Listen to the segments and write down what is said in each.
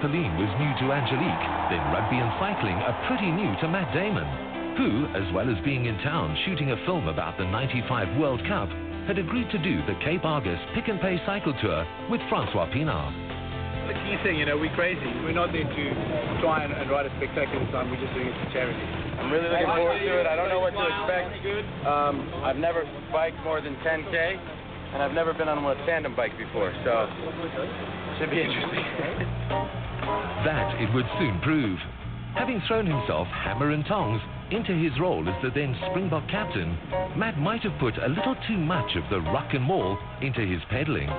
trampoline was new to Angelique, then rugby and cycling are pretty new to Matt Damon, who, as well as being in town shooting a film about the '95 World Cup, had agreed to do the Cape Argus Pick and Pay cycle tour with Francois Pienaar. The key thing, we're crazy. We're not there to try and ride a spectacular time. We're just doing it for charity. I'm really looking forward to it. I don't know what to expect. I've never biked more than 10K, and I've never been on a tandem bike before, so it should be interesting. That it would soon prove. Having thrown himself hammer and tongs into his role as the then Springbok captain, Matt might have put a little too much of the ruck and maul into his pedalling.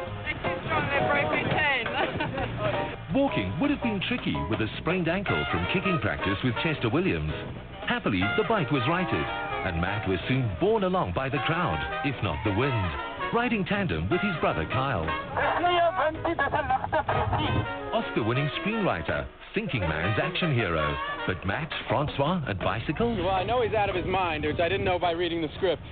Walking would have been tricky with a sprained ankle from kicking practice with Chester Williams. Happily, the bike was righted, and Matt was soon borne along by the crowd, if not the wind, riding tandem with his brother Kyle. Oscar-winning screenwriter, thinking man's action hero. But Matt, Francois, and bicycle? Well, I know he's out of his mind, which I didn't know by reading the script.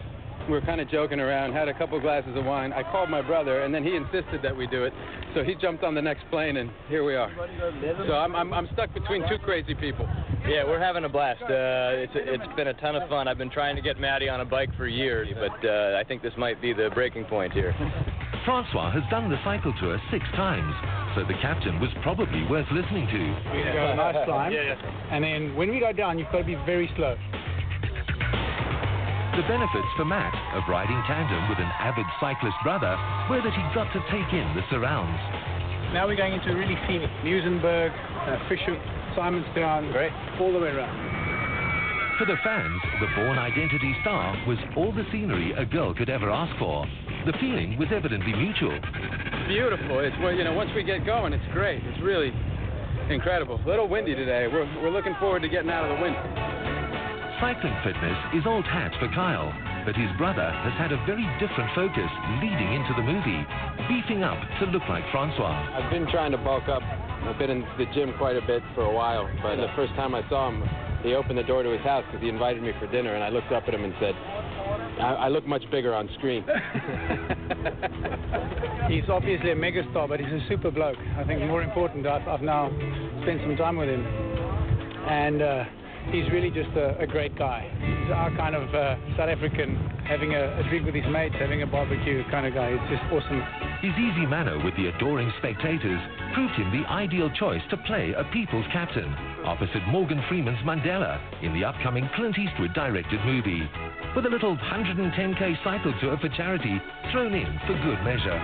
We were kind of joking around, had a couple glasses of wine. I called my brother, and then he insisted that we do it. So he jumped on the next plane, and here we are. So I'm stuck between two crazy people. Yeah, we're having a blast. It's been a ton of fun. I've been trying to get Matty on a bike for years, but I think this might be the breaking point here. Francois has done the cycle tour 6 times, so the captain was probably worth listening to. We've got a nice climb, and then when we go down, you've got to be very slow. The benefits for Matt of riding tandem with an avid cyclist brother were that he got to take in the surrounds. Now we're going into really scenic. Muizenberg, Fisher, Simonstown, all the way around. For the fans, the Born Identity star was all the scenery a girl could ever ask for. The feeling was evidently mutual. Beautiful. It's once we get going, it's great. It's really incredible. A little windy today. We're looking forward to getting out of the wind. Cycling fitness is old hat for Kyle, but his brother has had a very different focus leading into the movie, beefing up to look like Francois. I've been trying to bulk up. I've been in the gym quite a bit for a while, but the first time I saw him, he opened the door to his house because he invited me for dinner, and I looked up at him and said, I look much bigger on screen. He's obviously a megastar, but he's a super bloke. I think more important, I've now spent some time with him, and he's really just a great guy. He's our kind of South African, having a drink with his mates, having a barbecue kind of guy. It's just awesome. His easy manner with the adoring spectators proved him the ideal choice to play a people's captain, opposite Morgan Freeman's Mandela in the upcoming Clint Eastwood-directed movie, with a little 110K cycle tour for charity thrown in for good measure.